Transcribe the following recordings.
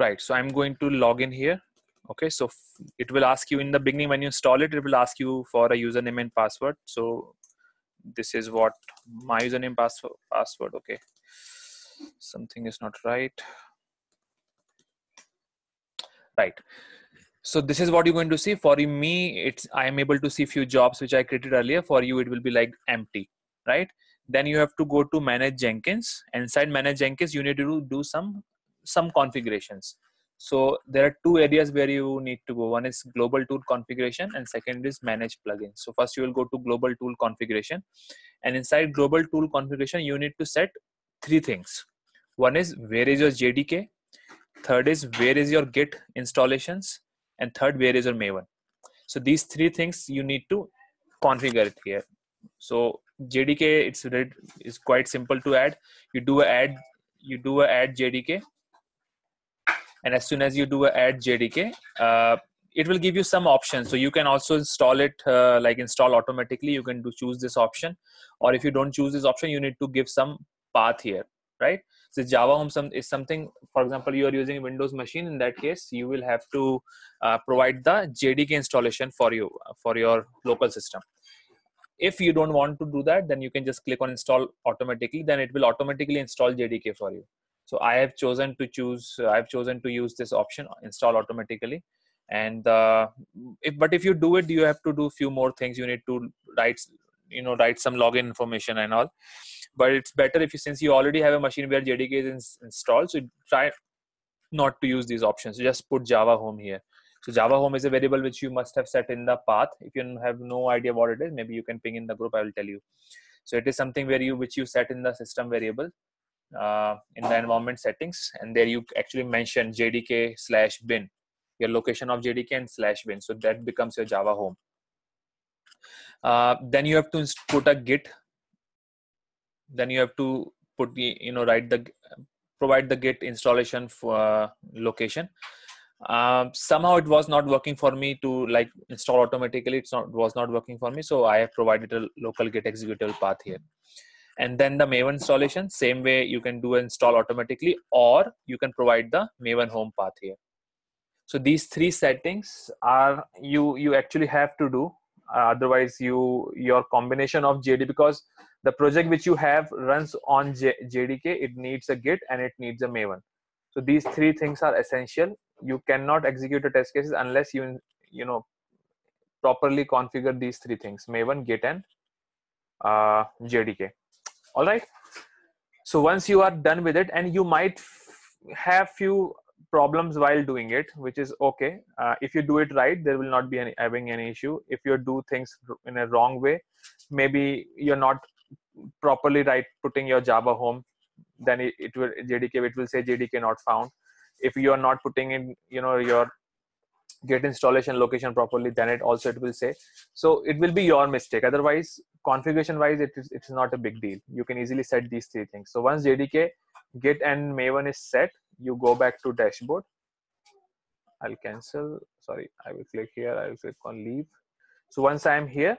Right, so I'm going to log in here. Okay, so it will ask you in the beginning when you install it, it will ask you for a username and password. So this is what my username password. Okay, something is not right. Right, so this is what you're going to see. For me, it's I am able to see few jobs which I created earlier. For you, it will be like empty, right? Then you have to go to manage Jenkins. Inside manage Jenkins, you need to do some configurations. So there are two areas where you need to go. One is global tool configuration and second is manage plugins. So first you will go to global tool configuration, and inside global tool configuration you need to set three things. One is where is your JDK, third is where is your Git installations, and third where is your Maven. So these three things you need to configure it here. So JDK, it's quite simple to add. You do a add JDK, and as soon as you do a add JDK, it will give you some options. So you can also install it, like install automatically. You can choose this option, or if you don't choose this option, you need to give some path here, right? So Java Home is something, for example, you are using a Windows machine. In that case, you will have to provide the JDK installation for your local system. If you don't want to do that, then you can just click on install automatically. Then it will automatically install JDK for you. So I've chosen to use this option, install automatically. And but if you do it, you have to do few more things. You need to write some login information and all. But it's better if since you already have a machine where JDK is installed, so try not to use these options. So just put Java Home here. So Java Home is a variable which you must have set in the path. If you have no idea what it is, maybe you can ping in the group. I will tell you. So it is something which you set in the system variable in the environment settings, and there you actually mention JDK/bin, your location of JDK and /bin. So that becomes your Java Home. Then you have to put a Git. Then you have to put provide the Git installation for location. Somehow it was not working for me to install automatically. It was not working for me, so I have provided a local Git executable path here. And then the Maven installation, same way you can do install automatically, or you can provide the Maven home path here. So these three settings are you actually have to do. Otherwise, your combination of JDK, because the project which you have runs on JDK, it needs a Git and it needs a Maven. So these three things are essential. You cannot execute the test cases unless you properly configure these three things: Maven, Git, and JDK. All right. So once you are done with it, and you might have few problems while doing it, which is okay. If you do it right, there will not be having any issue. If you do things in a wrong way, maybe you're not properly putting your Java Home, then it will say JDK not found. If you are not putting in your Git installation location properly, then it will say. So it will be your mistake. Otherwise, configuration wise, it's not a big deal. You can easily set these three things. So once JDK, Git, and Maven is set, you go back to dashboard. I'll cancel. Sorry, I will click here. I will click on leave. So once I am here,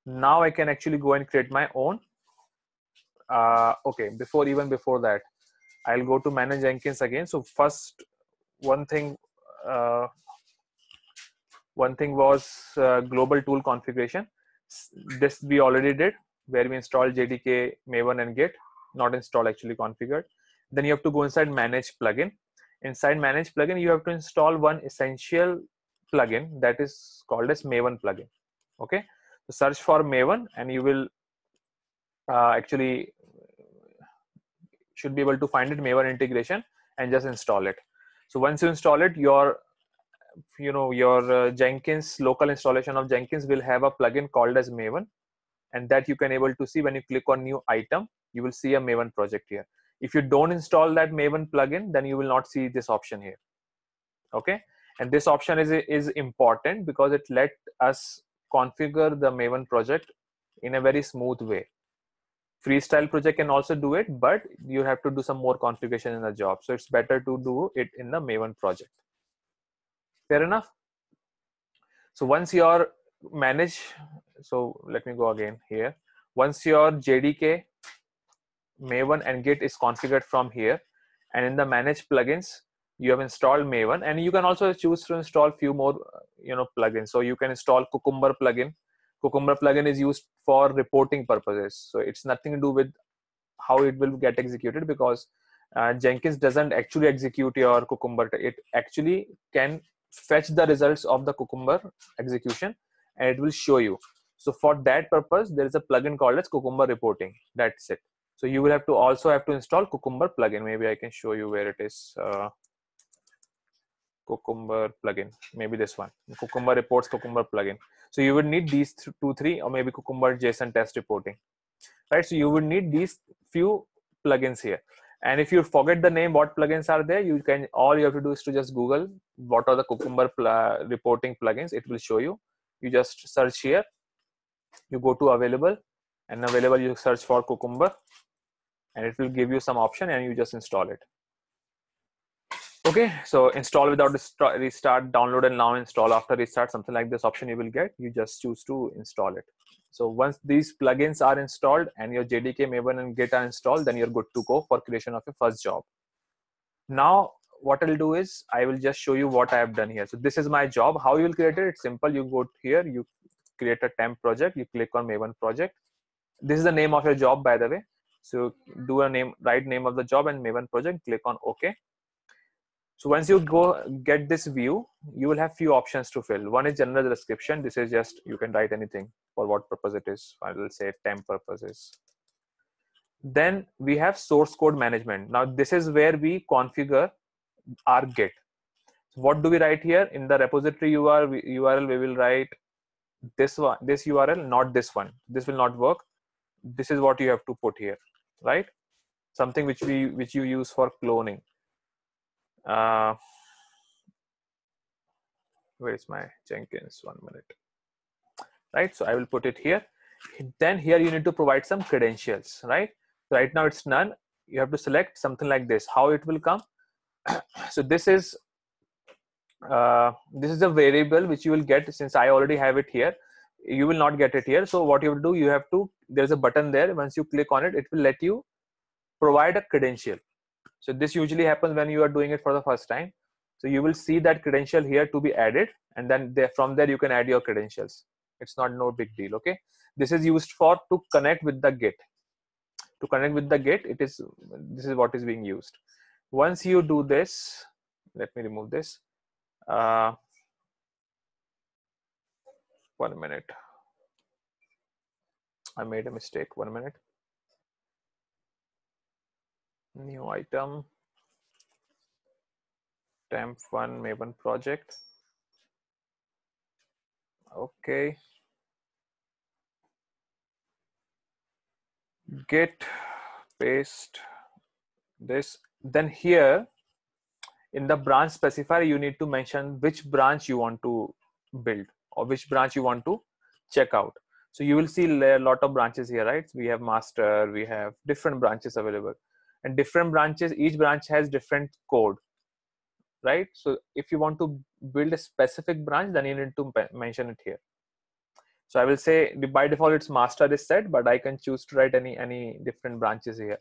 now I can actually go and create my own. Okay, before that, I'll go to manage Jenkins again. So first, one thing was global tool configuration. This we already did, where we installed JDK, Maven, and Git. Not installed, actually configured. Then you have to go inside manage plugin. Inside manage plugin, you have to install one essential plugin that is called as Maven plugin. Okay, so search for Maven, and you will actually should be able to find it, Maven integration, and just install it. So once you install it, your Jenkins local installation of Jenkins will have a plugin called as Maven, and that you can able to see when you click on new item. You will see a Maven project here. If you don't install that Maven plugin, then you will not see this option here. Okay, and this option is important because it let us configure the Maven project in a very smooth way. Freestyle project can also do it, but you have to do some more configuration in the job. So it's better to do it in the Maven project. Fair enough. So once your manage, so let me go again here. Once your JDK, Maven, and Git is configured from here, and in the manage plugins, You have installed Maven, and you can also choose to install few more plugins. So you can install Cucumber plugin. Cucumber plugin is used for reporting purposes, so it's nothing to do with how it will get executed, because Jenkins doesn't actually execute your Cucumber. It actually can fetch the results of the Cucumber execution, and it will show you. So for that purpose, there is a plugin called as Cucumber reporting. That's it. So you will have to install Cucumber plugin. Maybe I can show you where it is. Cucumber plugin, maybe this one, Cucumber reports, Cucumber plugin. So you would need these two, three, or maybe Cucumber JSON test reporting, right? So you would need these few plugins here. And if you forget the name, what plugins are there, all you have to do is to just Google what are the Cucumber reporting plugins. It will show you. You just search here, you go to available, and available you search for Cucumber, and it will give you some option, and you just install it. Okay, so install without restart, download and now install after restart, something like this option you will get. You just choose to install it. So once these plugins are installed and your JDK, Maven and Git are installed, then you're good to go for creation of your first job. Now, what I'll do is I will just show you what I have done here. So this is my job. How you will create it? It's simple. You go here, you create a temp project, you click on Maven project. This is the name of your job, by the way. So do write name of the job and Maven project, click on OK. So once you go get this view, you will have few options to fill. One is general description. This is just, you can write anything for what purpose it is. I will say temp purposes. Then we have source code management. Now this is where we configure our Git. So what do we write here? In the repository URL, we will write this one, this URL, not this one. This will not work. This is what you have to put here, right? Something which you use for cloning. Where is my Jenkins? 1 minute. Right, so I will put it here. Then here you need to provide some credentials, right? Right now it's none. You have to select something like this. How it will come? So this is a variable which you will get. Since I already have it here, you will not get it here. So what you will do, there's a button there. Once you click on it, it will let you provide a credential. So this usually happens when you are doing it for the first time. So you will see that credential here to be added, and then from there you can add your credentials. It's no big deal. Okay, this is used to connect with the Git. To connect with the Git, this is what is being used. Once you do this, let me remove this. 1 minute. I made a mistake. 1 minute. New item. Temp 1 Maven project. Okay. Git, paste this. Then here in the branch specifier, you need to mention which branch you want to build or which branch you want to check out. So you will see a lot of branches here, right? We have master, we have different branches available, and different branches, each branch has different code, right? So if you want to build a specific branch, then you need to mention it here. So I will say by default it's master is set, but I can choose to write any different branches here.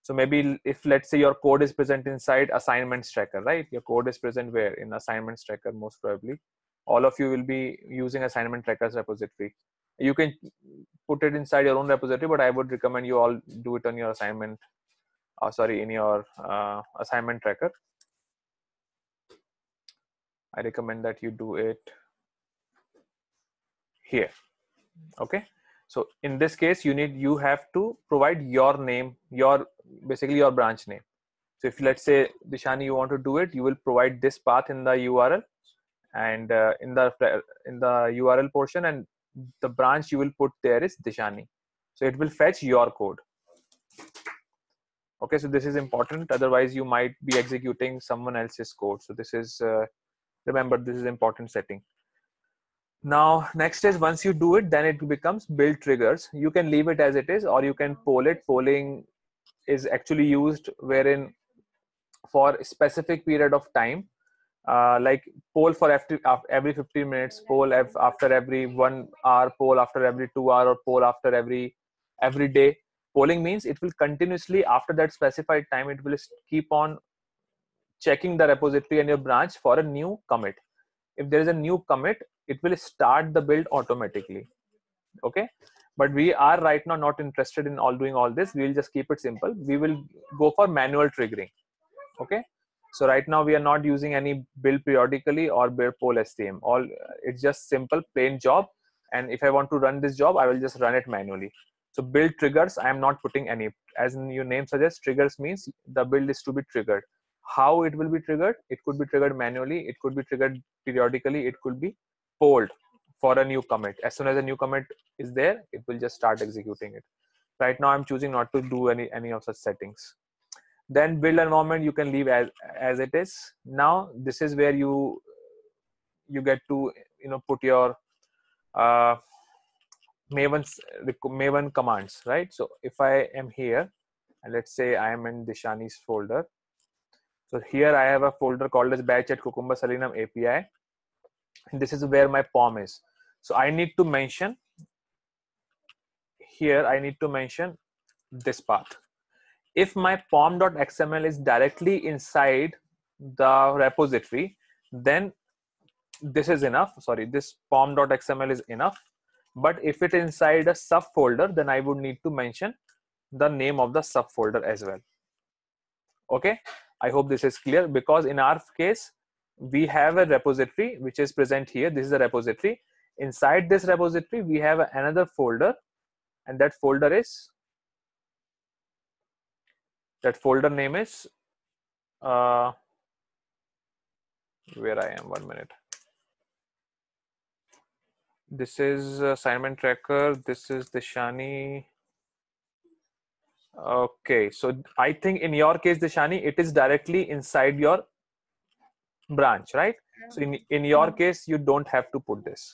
So maybe if let's say your code is present inside assignments tracker, right? Your code is present where? In assignments tracker, most probably. All of you will be using assignment trackers repository. You can put it inside your own repository, but I would recommend you all do it on your assignment, in your assignment tracker. I recommend that you do it here. Okay, so in this case you have to provide your name, basically your branch name. So if let's say Dishani, you want to do it, you will provide this path in the URL, and in the URL portion, and the branch you will put there is Dishani. So it will fetch your code. Okay, so this is important, otherwise you might be executing someone else's code. So this is remember, this is important setting. Now next is, once you do it, then it becomes build triggers. You can leave it as it is, or you can poll it. Polling is actually used wherein for a specific period of time, like poll for every 15 minutes, poll after every 1 hour, poll after every 2 hour, or poll after every day. Polling means it will continuously, after that specified time, it will keep on checking the repository and your branch for a new commit. If there is a new commit, it will start the build automatically. Okay, but we are right now not interested in doing all this. We will just keep it simple. We will go for manual triggering. Okay, so right now we are not using any build periodically or build poll STM. All it's just simple plain job, and if I want to run this job, I will just run it manually. So build triggers, I am not putting any. As in your name suggests, triggers means the build is to be triggered. How it will be triggered? It could be triggered manually, it could be triggered periodically, it could be polled for a new commit. As soon as a new commit is there, it will just start executing it. Right now I'm choosing not to do any of such settings. Then build environment you can leave as it is. Now this is where you get to put your Maven commands, right? So if I am here and let's say I am in Dishani's folder, so here I have a folder called as batch at Cucumber Selenium API, and this is where my POM is. So I need to mention here, I need to mention this path. If my pom.xml is directly inside the repository, then this is enough. Sorry, this pom.xml is enough. But if it is inside a subfolder, then I would need to mention the name of the subfolder as well. Okay, I hope this is clear, because in our case, we have a repository which is present here. This is a repository. Inside this repository, we have another folder, and that folder name is where I am, 1 minute. This is assignment tracker. This is Dishani. Okay, so I think in your case, Dishani, it is directly inside your branch, right? So in your case, you don't have to put this.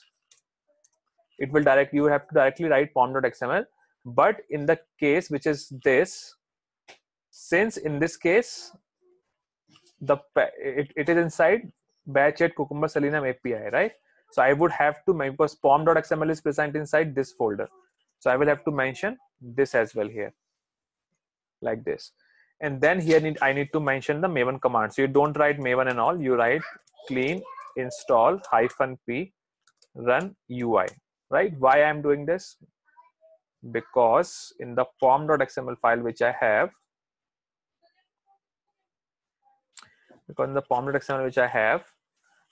It will you have to directly write pom.xml. But in the case which is this, since in this case, it is inside batch at Cucumber Selenium API, right? So I would have to, because pom.xml is present inside this folder. So I will have to mention this as well here, like this. And then here I need to mention the Maven command. So you don't write Maven and all, you write clean install -p run UI, right? Why I'm doing this? Because in the pom.xml file which I have,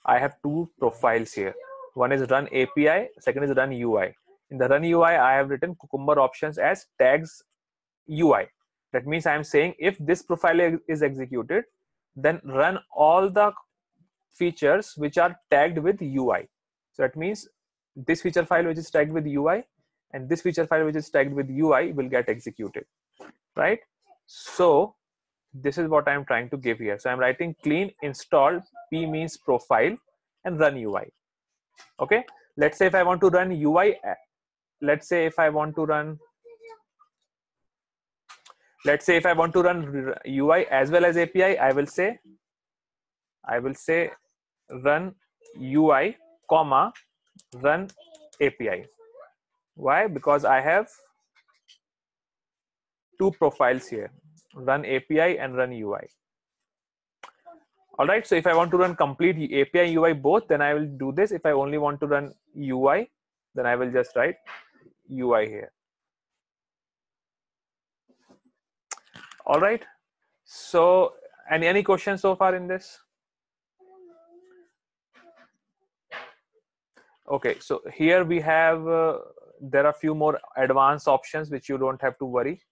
I have two profiles here. One is run API, second is run UI. In the run UI, I have written Cucumber options as tags UI. That means I'm saying if this profile is executed, then run all the features which are tagged with UI. So that means this feature file which is tagged with UI and this feature file which is tagged with UI will get executed, right? So this is what I'm trying to give here. So I'm writing clean install p means profile and run UI. Okay, let's say if I want to run UI, let's say if I want to run UI as well as API, I will say run UI comma run API. Why? Because I have two profiles here, run API and run UI. All right, so if I want to run complete API UI both, then I will do this. If I only want to run UI, then I will just write UI here. All right, so any questions so far in this? Okay, so here we have there are a few more advanced options which you don't have to worry.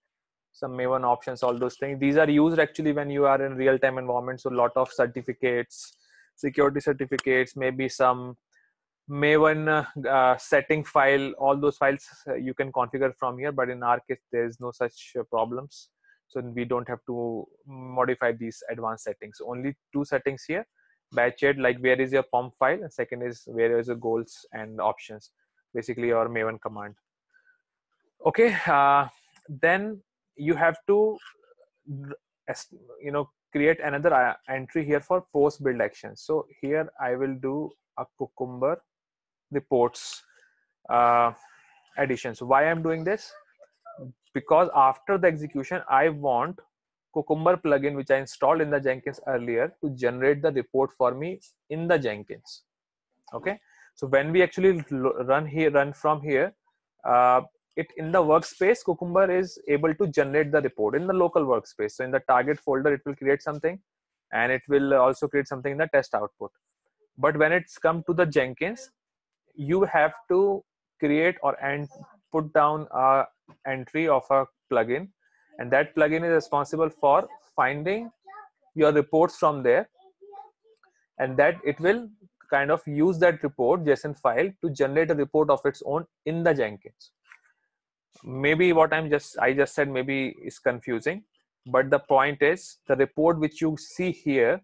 Some Maven options, all those things. These are used actually when you are in real-time environment. So a lot of certificates, security certificates, maybe some Maven setting file, all those files you can configure from here. But in our case, there is no such problems. So we don't have to modify these advanced settings. Only two settings here. Batched, like where is your POM file, and second is where is the goals and options, basically your Maven command. Okay, then you have to create another entry here for post build actions. So here I will do a Cucumber reports addition. So why I'm doing this? Because after the execution, I want Cucumber plugin which I installed in the Jenkins earlier to generate the report for me in the Jenkins. Okay, so when we actually run from here, it in the workspace, Cucumber is able to generate the report in the local workspace. So in the target folder, it will create something, and it will also create something in the test output. But when it's come to the Jenkins, you have to create and put down a entry of a plugin, and that plugin is responsible for finding your reports from there, and that it will kind of use that report JSON file to generate a report of its own in the Jenkins. Maybe what I just said maybe is confusing, but the point is the report which you see here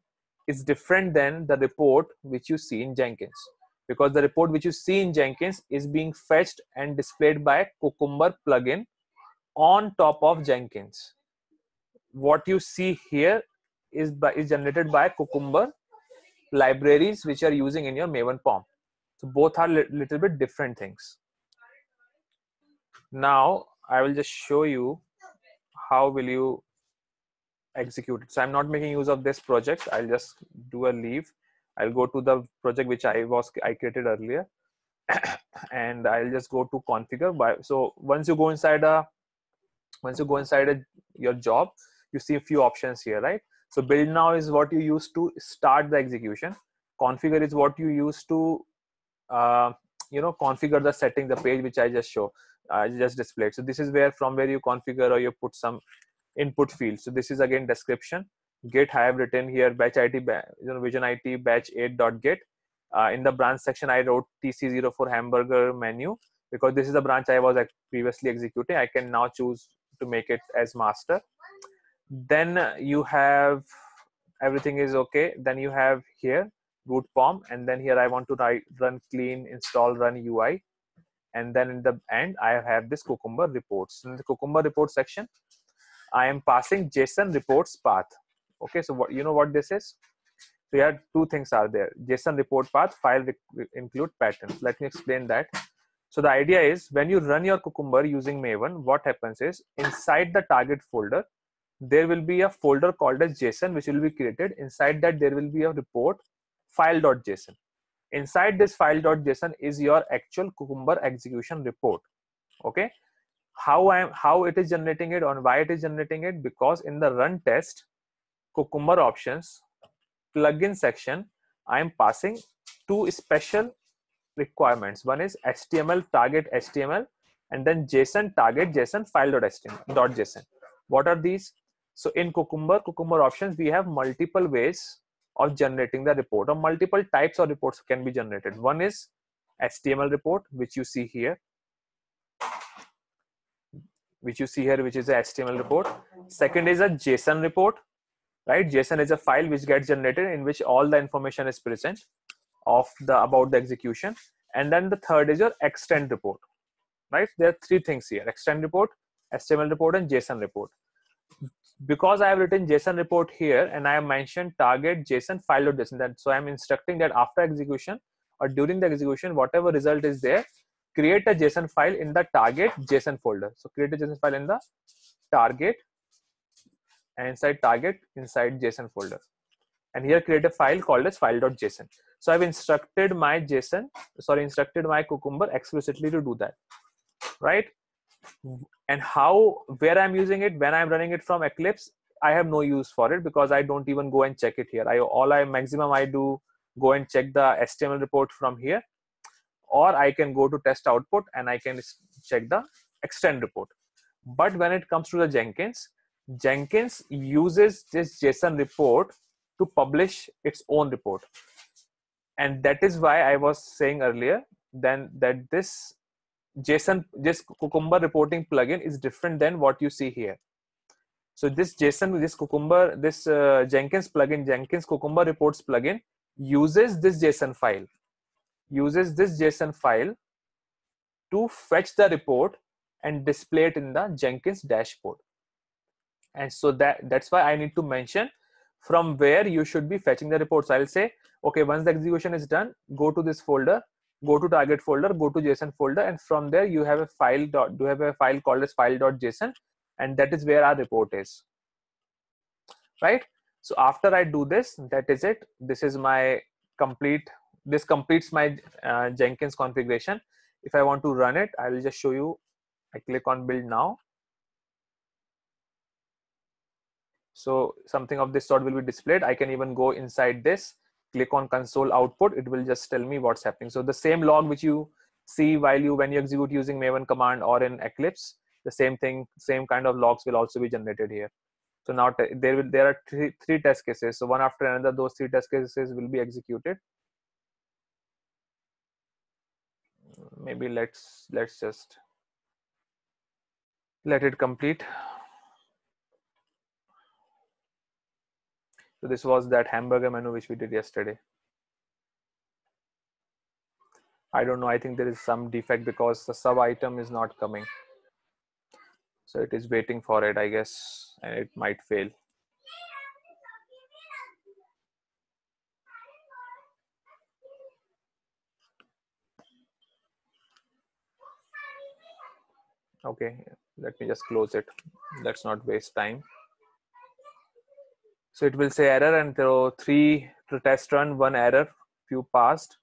is different than the report which you see in Jenkins, because the report which you see in Jenkins is being fetched and displayed by Cucumber plugin on top of Jenkins. What you see here is generated by Cucumber libraries which are using in your Maven POM. So both are little bit different things. Now I will just show you how will you execute it. So I'm not making use of this project. I'll just do a leave. I'll go to the project which I created earlier, and I'll just go to configure. So once you go inside your job, you see a few options here, right? So build now is what you use to start the execution. Configure is what you use to configure the setting, the page which I just displayed. So this is from where you configure or you put some input field. So this is again description. Git, I have written here batch IT, Vision IT batch 8.get. In the branch section, I wrote TC04 hamburger menu, because this is the branch I was previously executing. I can now choose to make it as master. Then you have everything is okay. Then you have here root POM, and then here I want to run clean install run UI, and then in the end I have this Cucumber reports. In the Cucumber report section, I am passing JSON reports path. Okay, so what this is? So here two things are there: JSON report path, file include patterns. Let me explain that. So the idea is when you run your Cucumber using Maven, what happens is inside the target folder, there will be a folder called as JSON which will be created. Inside that there will be a report file.json. Inside this file.json is your actual Cucumber execution report. Okay, how it is generating it and why it is generating it? Because in the run test Cucumber options plugin section, I am passing two special requirements. One is HTML target HTML, and then JSON target JSON file.html.json. What are these? So in Cucumber options, we have multiple ways of generating the report, or multiple types of reports can be generated. One is HTML report, which you see here, which is a HTML report. Second is a JSON report, right? JSON is a file which gets generated in which all the information is present about the execution. And then the third is your extend report, right? There are three things here: extend report, HTML report, and JSON report. Because I have written JSON report here and I have mentioned target JSON file.json, so I'm instructing that after execution or during the execution, whatever result is there, create a JSON file in the target JSON folder. So create a JSON file in the target, and inside target, inside JSON folder, and here create a file called as file.json. So I've instructed my Cucumber explicitly to do that, right? And where I'm using it, when I'm running it from Eclipse, I have no use for it because I don't even go and check it here. Maximum I do go and check the HTML report from here, or I can go to test output and I can check the extend report. But when it comes to the Jenkins uses this JSON report to publish its own report. And that is why I was saying earlier then that this Cucumber reporting plugin is different than what you see here. So this Jenkins plugin, Jenkins Cucumber reports plugin, uses this JSON file to fetch the report and display it in the Jenkins dashboard. And so that's why I need to mention from where you should be fetching the report. So I'll say, okay, once the execution is done, go to this folder, go to target folder, go to JSON folder, and from there you have a file called as file.json, and that is where our report is. right? So after I do this, that is it. This is my complete, this completes my Jenkins configuration. If I want to run it, I will just show you. I click on build now. So something of this sort will be displayed. I can even go inside this, click on console output. It will just tell me what's happening. So the same log which you see when you execute using Maven command or in Eclipse, the same thing, same kind of logs will also be generated here. So now there are three test cases. So one after another, those three test cases will be executed. Maybe let's just let it complete. So this was that hamburger menu which we did yesterday. I don't know. I think there is some defect because the sub item is not coming. So it is waiting for it, I guess, and it might fail. Okay, let me just close it. Let's not waste time. So it will say error and throw 3 to test run, 1 error, few passed.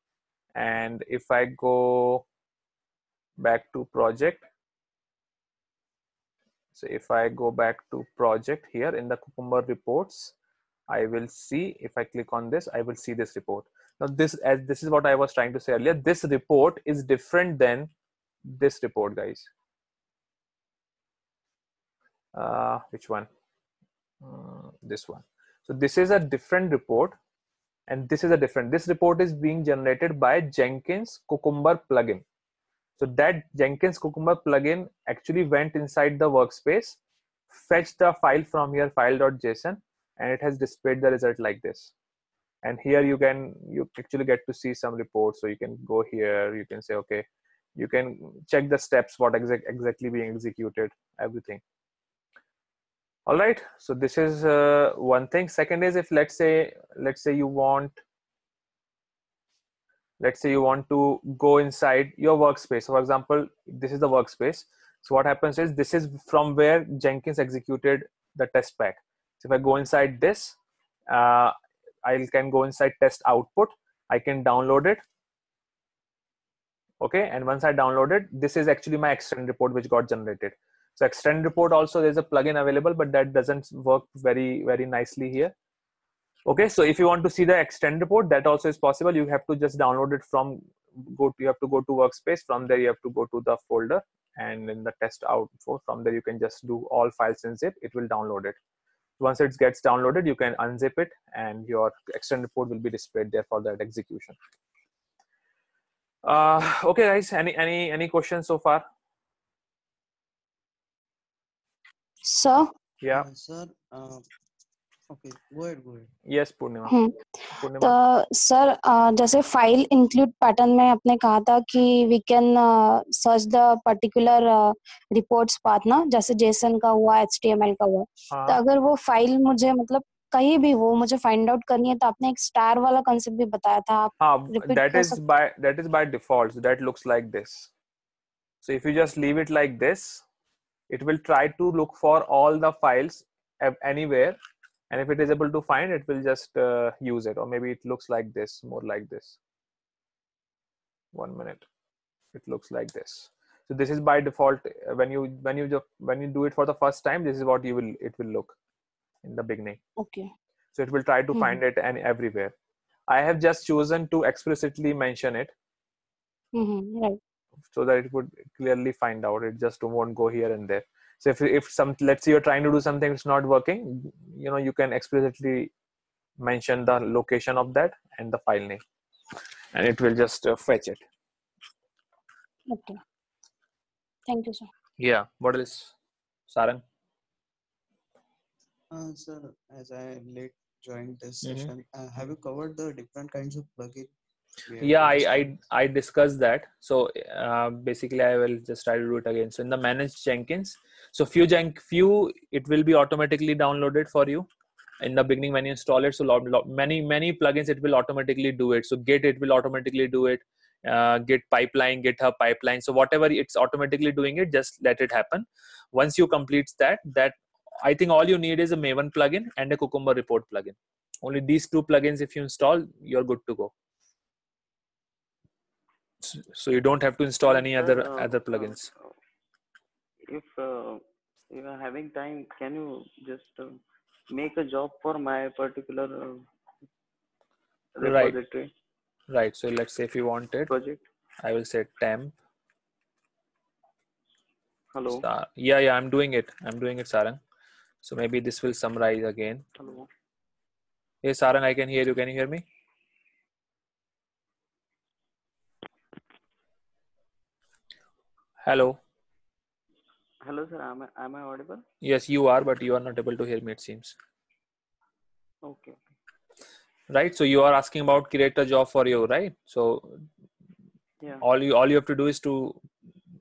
And if I go back to project, so if I go back to project here in the Cucumber reports, I will see, if I click on this, I will see this report. Now this is what I was trying to say earlier. This report is different than this report, guys. Which one? This one. So this is a different report, and this is a different. This report is being generated by Jenkins Cucumber plugin. So that Jenkins Cucumber plugin actually went inside the workspace, fetched the file from your file.json, and it has displayed the result like this. And here you actually get to see some reports. So you can go here, you can say, okay, you can check the steps, what exactly being executed, everything. All right, so this is one thing. Second is, if let's say you want to go inside your workspace. So for example, this is the workspace. So what happens is, this is from where Jenkins executed the test pack. So if I go inside this, I can go inside test output. I can download it. Okay, and once I download it, this is actually my extend report which got generated. So extend report also, there's a plugin available, but that doesn't work very nicely here. Okay, so if you want to see the extend report, that also is possible. You have to just download it from you have to go to workspace. From there you have to go to the folder, and in the test output, from there you can just do all files in zip. It will download it. Once it gets downloaded, you can unzip it, and your extend report will be displayed there for that execution. Okay, guys, any questions so far? Sir? Yeah. Sir, okay, go ahead. Yes, Purnima. तो sir जैसे file include pattern में आपने कहा था कि we can search the particular reports path ना, जैसे Jason का हुआ, HTML का हुआ. तो अगर वो फाइल मुझे मतलब कहीं भी वो मुझे फाइंड आउट करनी है, तो आपने एक स्टार वाला कांसेप्ट भी बताया था. आप that is by default. So that looks like this. So if you just leave it like this, it will try to look for all the files anywhere, and if it is able to find, it will just use it. Or maybe it looks like this, more like this. 1 minute. It looks like this. So this is by default. When you do it for the first time, this is what it will look in the beginning. Okay. So it will try to find it everywhere. I have just chosen to explicitly mention it. Right. So that it would clearly find out. It just won't go here and there. So if let's say you're trying to do something, it's not working, you can explicitly mention the location of that and the file name, and it will just fetch it. Okay. Thank you, sir. Yeah. What else, Sarang? Sir, as I late joined this session, have you covered the different kinds of plugin? Yeah, I discussed that. So basically I will just try to do it again. So in the managed Jenkins, so few it will be automatically downloaded for you in the beginning when you install it. So many plugins, it will automatically do it. So Git, it will automatically do it. Git pipeline, GitHub pipeline. So whatever it's automatically doing it, just let it happen. Once you complete that I think all you need is a Maven plugin and a Cucumber report plugin. Only these two plugins, if you install, you're good to go. So you don't have to install any Sir, other plugins. If you are having time, can you just make a job for my particular repository? Right. So let's say if you want it, project. I will say temp. Hello. Yeah, I'm doing it, Sarang. So maybe this will summarize again. Hello. Hey Sarang, I can hear you. Can you hear me? Hello. Hello, sir. Am I audible? Yes, you are, but you are not able to hear me, it seems. Okay. Right. So you are asking about create a job for you, right? So yeah, all you have to do is to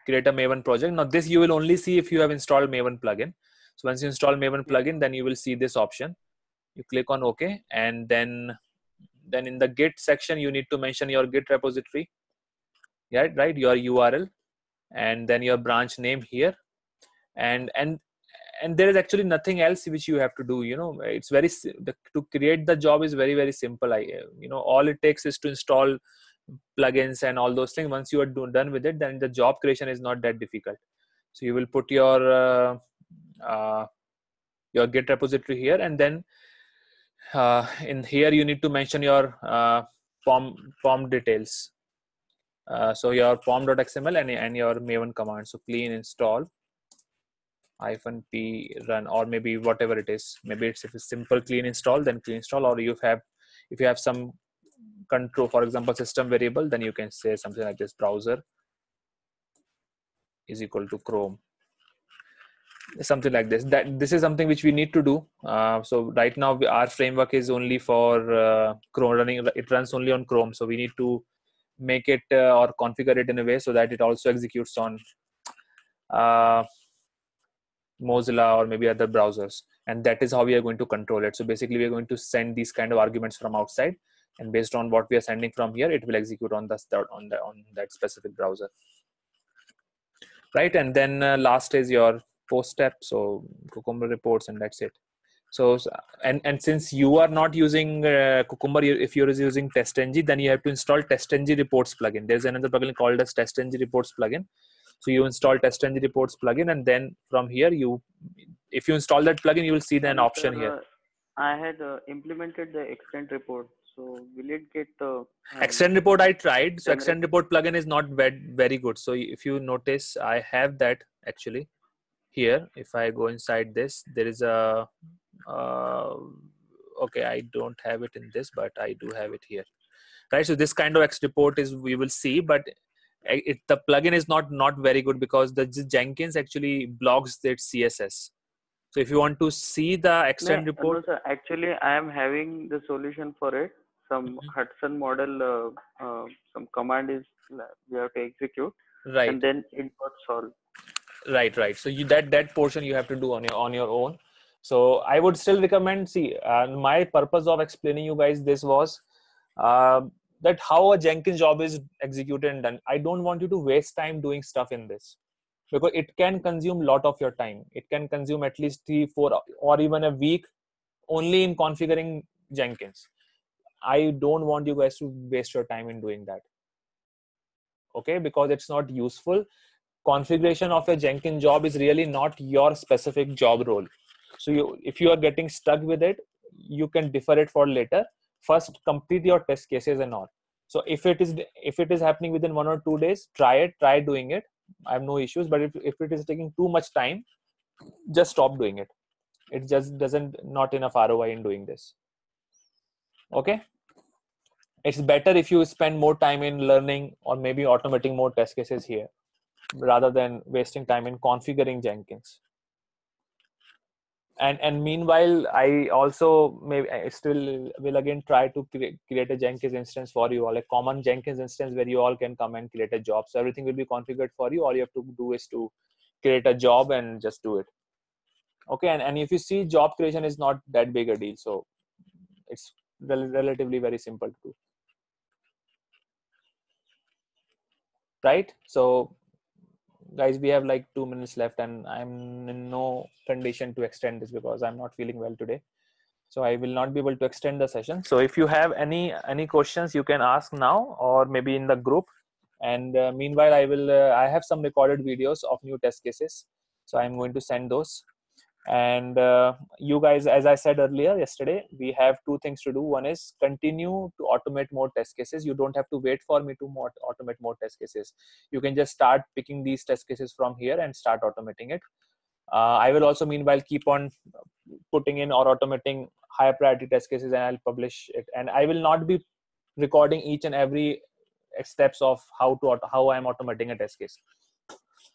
create a Maven project. Now this you will only see if you have installed Maven plugin. So once you install Maven plugin, then you will see this option. You click on OK, and then in the Git section you need to mention your Git repository. Yeah, right, your URL, and then your branch name here, and there is actually nothing else which you have to do. It's very to create the job is very, very simple. All it takes is to install plugins and all those things. Once you are done with it, then the job creation is not that difficult. So you will put your Git repository here, and then in here you need to mention your pom details. So your pom.xml and your Maven command. So clean install -p run, or maybe whatever it is. Maybe if it's simple clean install, then clean install, or if you have some control, for example system variable, then you can say something like this: browser is equal to Chrome, something like this. This is something which we need to do. So right now our framework is only for Chrome running. It runs only on Chrome, so we need to make it or configure it in a way so that it also executes on Mozilla or maybe other browsers, and that is how we are going to control it. So basically we are going to send these kind of arguments from outside, and based on what we are sending from here, it will execute on that specific browser, right? And then last is your post step, so Cucumber reports, and that's it. So and since you are not using Cucumber, if you're using TestNG, then you have to install TestNG reports plugin. There's another plugin called as TestNG reports plugin. So you install TestNG reports plugin, and then from here if you install that plugin, you will see an option here. I had implemented the extend report. So will it get extend report? I tried. So extend report plugin is not very good. So if you notice, I have that actually here. If I go inside this, there is a okay, I don't have it in this, but I do have it here, right? So this kind of X report is we will see, but the plugin is not very good because the Jenkins actually blocks that CSS. So if you want to see the extend report, no, sir. Actually, I am having the solution for it. Some Hudson model, some command is we have to execute, right? And then it got solved. Right. So that portion you have to do on your own. So I would still recommend. See, my purpose of explaining you guys this was that how a Jenkins job is executed and done. I don't want you to waste time doing stuff in this, because it can consume a lot of your time. It can consume at least 3-4 or even a week only in configuring Jenkins. I don't want you guys to waste your time in doing that, okay? Because it's not useful. Configuration of a Jenkins job is really not your specific job role. So if you are getting stuck with it, you can defer it for later. First, complete your test cases and all. So if it is happening within 1 or 2 days, try doing it. I have no issues. But if it is taking too much time, just stop doing it. It just not enough ROI in doing this. Okay. It's better if you spend more time in learning or maybe automating more test cases here, rather than wasting time in configuring Jenkins. And meanwhile, I also I still will again try to create a Jenkins instance for you all, a common Jenkins instance where you all can come and create a job. So everything will be configured for you. All you have to do is to create a job and just do it. Okay, and if you see, job creation is not that big a deal, so it's relatively very simple to do, right? So guys, we have like 2 minutes left, and I'm in no condition to extend this because I'm not feeling well today. So I will not be able to extend the session. So if you have any questions, you can ask now or maybe in the group. And meanwhile, I have some recorded videos of new test cases. So I'm going to send those. And you guys, as I said earlier yesterday, we have 2 things to do. One is continue to automate more test cases. You don't have to wait for me to automate more test cases. You can just start picking these test cases from here and start automating it. I will also meanwhile keep on putting in or automating higher priority test cases, and I'll publish it. And I will not be recording each and every steps of how I'm automating a test case.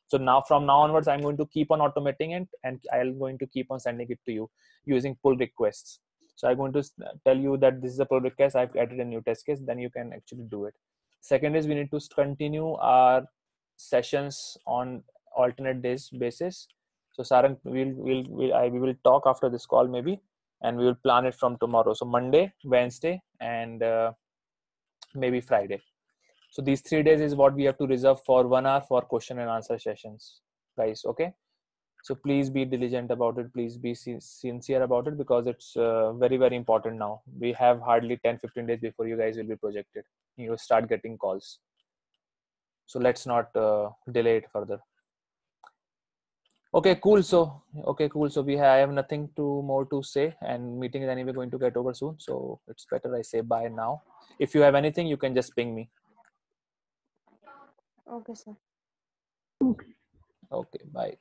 So now from now onwards, I'm going to keep on automating it, and I'm going to keep on sending it to you using pull requests. So I'm going to tell you that this is a pull request, I've added a new test case, then you can actually do it. Second is we need to continue our sessions on alternate days basis. So Sarang, we will talk after this call maybe, and we will plan it from tomorrow. So Monday, Wednesday, and maybe Friday. So these 3 days is what we have to reserve for 1 hour for question and answer sessions, guys. Okay. So please be diligent about it. Please be sincere about it, because it's very, very important now. We have hardly 10-15 days before you guys will be projected. You will start getting calls. So let's not delay it further. Okay, cool. So I have nothing more to say, and meeting is anyway going to get over soon. So it's better I say bye now. If you have anything, you can just ping me. Okay, sir. Okay, bye.